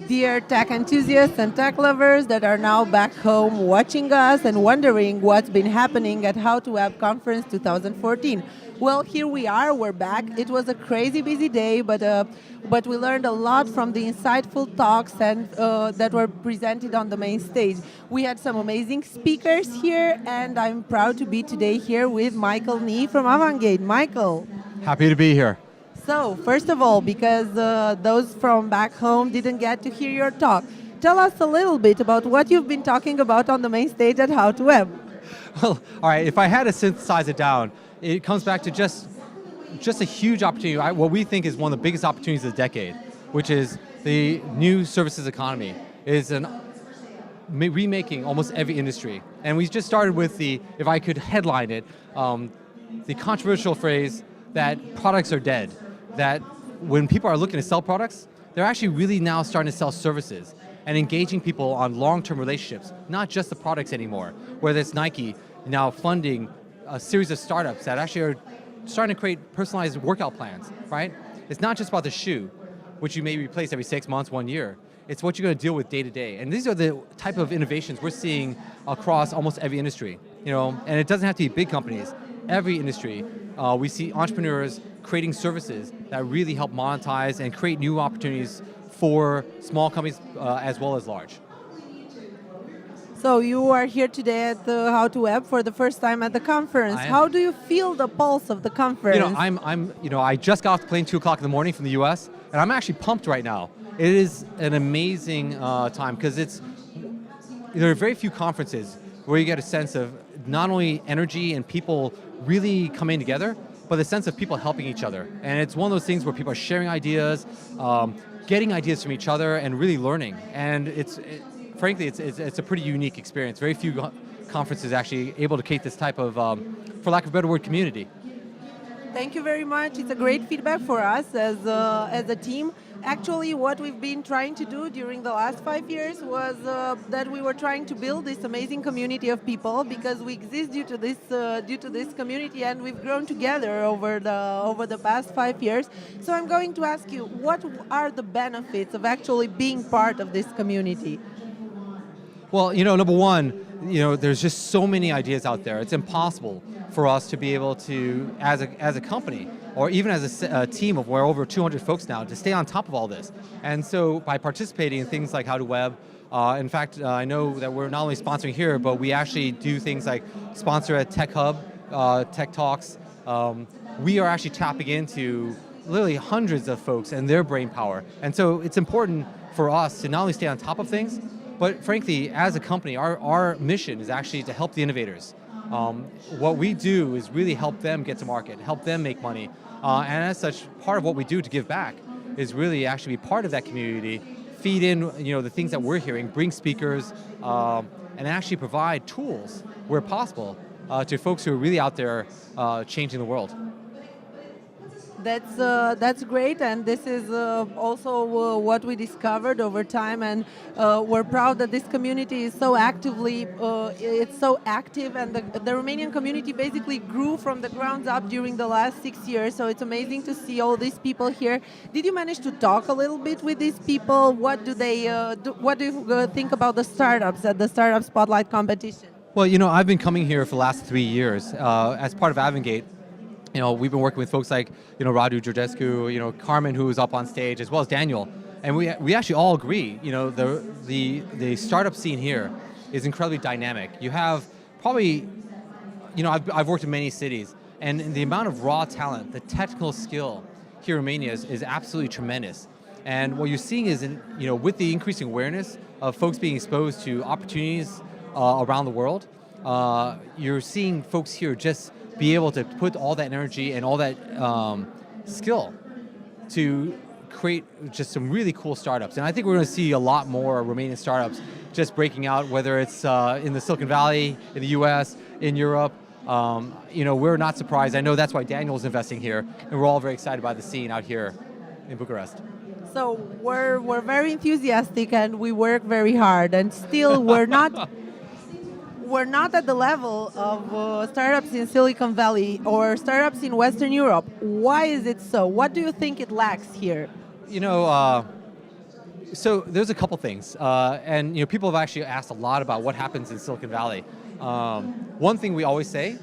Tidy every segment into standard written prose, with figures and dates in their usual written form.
Dear tech enthusiasts and tech lovers that are now back home watching us and wondering what's been happening at How to Web Conference 2014. Well, here we are, we're back. It was a crazy busy day, but we learned a lot from the insightful talks and that were presented on the main stage. We had some amazing speakers here, and I'm proud to be today here with Michael Nee from Avangate. Michael. Happy to be here. So, first of all, because those from back home didn't get to hear your talk, tell us a little bit about what you've been talking about on the main stage at How to Web. Well, all right, if I had to synthesize it down, it comes back to just a huge opportunity, what we think is one of the biggest opportunities of the decade, which is the new services economy. Is remaking almost every industry. And we just started with if I could headline it, the controversial phrase that products are dead. That when people are looking to sell products, they're actually really now starting to sell services and engaging people on long-term relationships, not just the products anymore. Whether it's Nike now funding a series of startups that actually are starting to create personalized workout plans, right? It's not just about the shoe, which you may replace every 6 months, 1 year. It's what you're going to deal with day to day. And these are the type of innovations we're seeing across almost every industry. And it doesn't have to be big companies. Every industry, we see entrepreneurs creating services that really help monetize and create new opportunities for small companies as well as large. So you are here today at the How to Web for the first time at the conference. How do you feel the pulse of the conference? I just got off the plane 2 o'clock in the morning from the US, and I'm actually pumped right now. It is an amazing time because there are very few conferences where you get a sense of not only energy and people really coming together, but the sense of people helping each other. And it's one of those things where people are sharing ideas, getting ideas from each other, and really learning. And frankly, it's a pretty unique experience. Very few conferences actually able to create this type of, for lack of a better word, community. Thank you very much. It's a great feedback for us as a team. Actually, what we've been trying to do during the last 5 years was that we were trying to build this amazing community of people because we exist due to this community, and we've grown together over the past 5 years. So I'm going to ask you, what are the benefits of actually being part of this community? Well, number one, there's just so many ideas out there. It's impossible for us to be able to, as a company, or even as a team of we're over 200 folks now, to stay on top of all this. And so by participating in things like How to Web, in fact, I know that we're not only sponsoring here, but we actually do things like sponsor at Tech Hub, Tech Talks. We are actually tapping into literally hundreds of folks and their brain power. And so it's important for us to not only stay on top of things, but frankly, as a company, our mission is actually to help the innovators. What we do is really help them get to market, help them make money. And as such, part of what we do to give back is really actually be part of that community, feed in the things that we're hearing, bring speakers, and actually provide tools where possible to folks who are really out there changing the world. That's great, and this is also what we discovered over time, and we're proud that this community is so it's so active, and the Romanian community basically grew from the ground up during the last 6 years. So it's amazing to see all these people here. Did you manage to talk a little bit with these people? What do they? What do you think about the startups at the Startup Spotlight competition? Well, I've been coming here for the last 3 years as part of Avangate. We've been working with folks like, Radu Georgescu, Carmen, who was up on stage, as well as Daniel. And we actually all agree, the startup scene here is incredibly dynamic. You have probably, I've worked in many cities, and the amount of raw talent, the technical skill here in Romania is absolutely tremendous. And what you're seeing is, with the increasing awareness of folks being exposed to opportunities around the world, you're seeing folks here just be able to put all that energy and all that skill to create just some really cool startups. And I think we're going to see a lot more Romanian startups just breaking out, whether it's in the Silicon Valley, in the US, in Europe. We're not surprised. I know that's why Daniel's investing here, and we're all very excited by the scene out here in Bucharest. So we're very enthusiastic and we work very hard, and still we're not at the level of startups in Silicon Valley or startups in Western Europe. Why is it so? What do you think it lacks here? So there's a couple things, and people have actually asked a lot about what happens in Silicon Valley. One thing we always say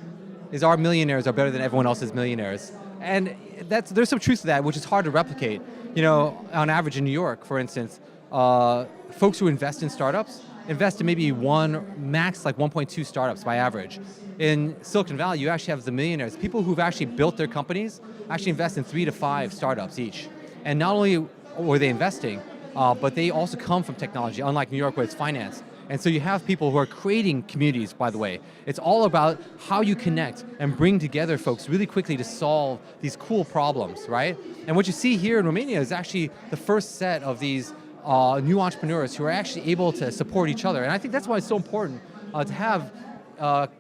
is our millionaires are better than everyone else's millionaires, and there's some truth to that, which is hard to replicate. On average in New York, for instance, folks who invest in startups invest in maybe max like 1.2 startups by average. In Silicon Valley, you actually have the millionaires, people who've actually built their companies, actually invest in 3 to 5 startups each. And not only were they investing, but they also come from technology, unlike New York where it's finance. And so you have people who are creating communities, by the way. It's all about how you connect and bring together folks really quickly to solve these cool problems, right? And what you see here in Romania is actually the first set of these new entrepreneurs who are actually able to support each other. And I think that's why it's so important to have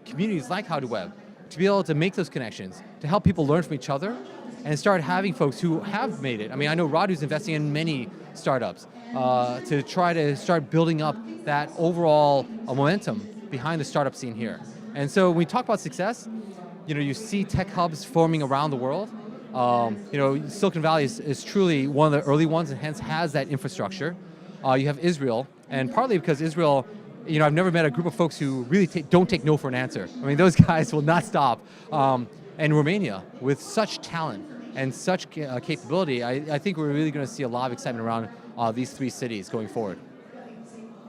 communities like How to Web, to be able to make those connections, to help people learn from each other, and start having folks who have made it. I mean, I know Radu's investing in many startups to try to start building up that overall momentum behind the startup scene here. And so when we talk about success, you see tech hubs forming around the world. Silicon Valley is truly one of the early ones and hence has that infrastructure. You have Israel, and partly because Israel, I've never met a group of folks who really don't take no for an answer. I mean, those guys will not stop. And Romania, with such talent and such capability, I think we're really going to see a lot of excitement around these 3 cities going forward.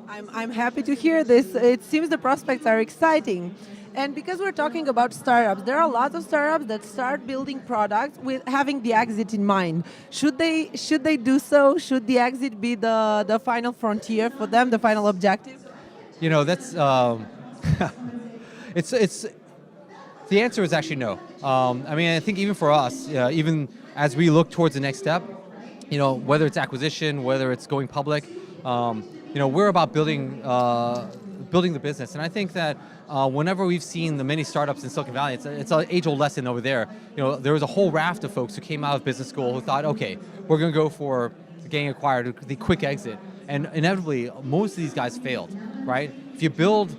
I'm happy to hear this. It seems the prospects are exciting. And because we're talking about startups, there are a lot of startups that start building products with having the exit in mind. Should they do so? Should the exit be the final frontier for them, the final objective? That's it's the answer is actually no. I think even for us, even as we look towards the next step, whether it's acquisition, whether it's going public, we're about building the business. And I think that whenever we've seen the many startups in Silicon Valley, it's an age-old lesson over there. There was a whole raft of folks who came out of business school who thought, okay, we're going to go for getting acquired, the quick exit. And inevitably, most of these guys failed, right? If you build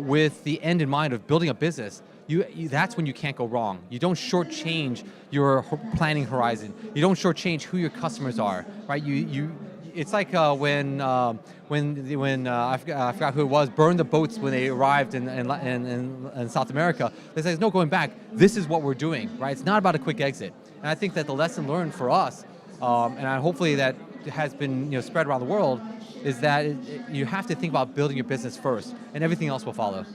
with the end in mind of building a business, that's when you can't go wrong. You don't shortchange your planning horizon. You don't shortchange who your customers are, right? It's like when I forgot who it was, burned the boats when they arrived in South America. They said, there's no going back. This is what we're doing, right? It's not about a quick exit. And I think that the lesson learned for us, hopefully that has been spread around the world, is that you have to think about building your business first, and everything else will follow.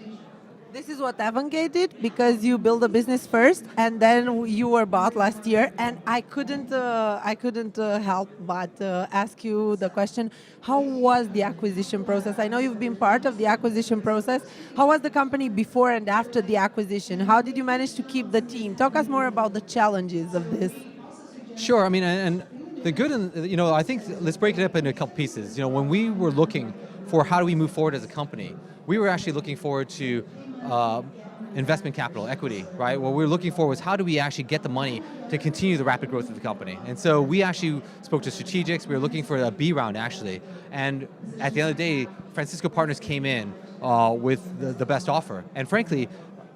This is what Avangate did, because you build a business first, and then you were bought last year. And I couldn't help but ask you the question: how was the acquisition process? I know you've been part of the acquisition process. How was the company before and after the acquisition? How did you manage to keep the team? Talk us more about the challenges of this. Sure. I mean, and the good, and I think let's break it up into a couple pieces. When we were looking for how do we move forward as a company, we were actually looking forward to investment capital, equity, right? What we were looking for was how do we actually get the money to continue the rapid growth of the company? And so we actually spoke to strategics. We were looking for a B round, actually. And at the end of the day, Francisco Partners came in with the best offer. And frankly,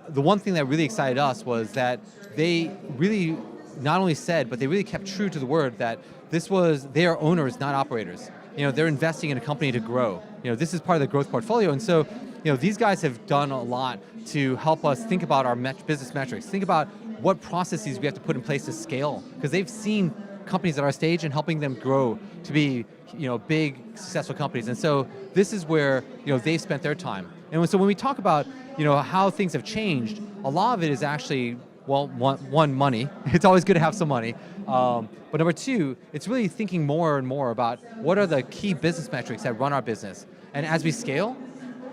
the one thing that really excited us was that they really not only said, but they really kept true to the word that they are owners, not operators. They're investing in a company to grow. This is part of the growth portfolio. And so, these guys have done a lot to help us think about our business metrics, think about what processes we have to put in place to scale, because they've seen companies at our stage and helping them grow to be, big, successful companies. And so this is where, they've spent their time. And so when we talk about, how things have changed, a lot of it is actually, well, one, money. It's always good to have some money. But number 2, it's really thinking more and more about what are the key business metrics that run our business. And as we scale,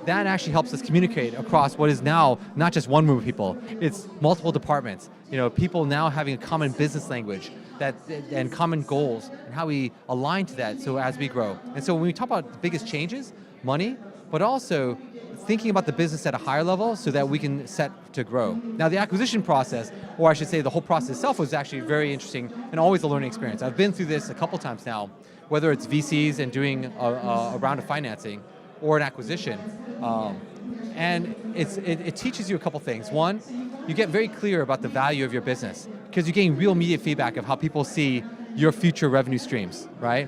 that actually helps us communicate across what is now not just one group of people, it's multiple departments. People now having a common business language and common goals and how we align to that so as we grow. And so when we talk about the biggest changes, money, but also thinking about the business at a higher level so that we can set to grow. Now the acquisition process, or I should say the whole process itself, was actually very interesting and always a learning experience. I've been through this a couple times now, whether it's VCs and doing a round of financing or an acquisition. And it teaches you a couple things. One, you get very clear about the value of your business because you're getting real immediate feedback of how people see your future revenue streams, right?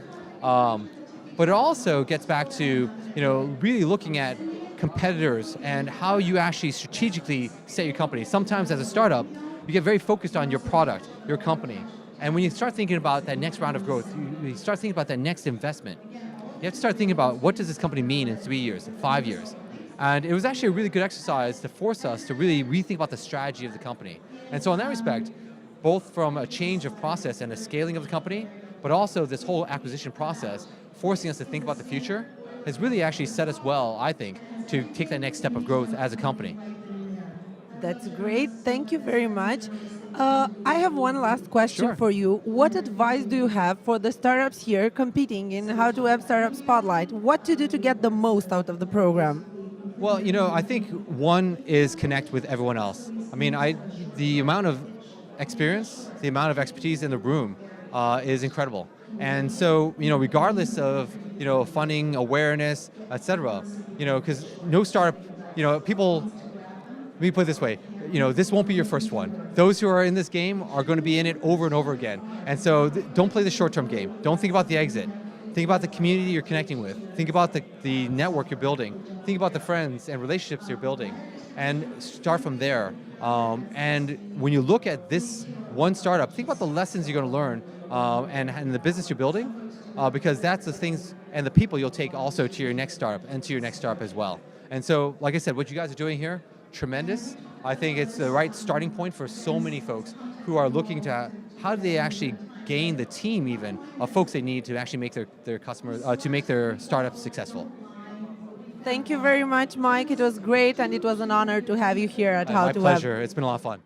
But it also gets back to really looking at competitors and how you actually strategically set your company. Sometimes as a startup, you get very focused on your product, your company. And when you start thinking about that next round of growth, you start thinking about that next investment. You have to start thinking about what does this company mean in 3 years, 5 years. And it was actually a really good exercise to force us to really rethink about the strategy of the company. And so in that respect, both from a change of process and a scaling of the company, but also this whole acquisition process, forcing us to think about the future, has really actually set us well, I think, to take that next step of growth as a company. That's great. Thank you very much. I have one last question Sure. for you. What advice do you have for the startups here competing in How to Web Startup Spotlight? What to do to get the most out of the program? Well, I think one is connect with everyone else. I mean, the amount of experience, the amount of expertise in the room is incredible. And so, regardless of, funding, awareness, etc., because no startup, people, let me put it this way, this won't be your first one. Those who are in this game are going to be in it over and over again. And so don't play the short-term game. Don't think about the exit. Think about the community you're connecting with. Think about the network you're building. Think about the friends and relationships you're building. And start from there. And when you look at this one startup, think about the lessons you're going to learn and the business you're building, because that's the things and the people you'll take also to your next startup and to your next startup as well. And so, like I said, what you guys are doing here, tremendous. I think it's the right starting point for so many folks who are looking to how do they actually gain the team even of folks they need to actually make their customers, to make their startups successful. Thank you very much, Mike. It was great, and it was an honor to have you here at How My to Web. pleasure. It's been a lot of fun.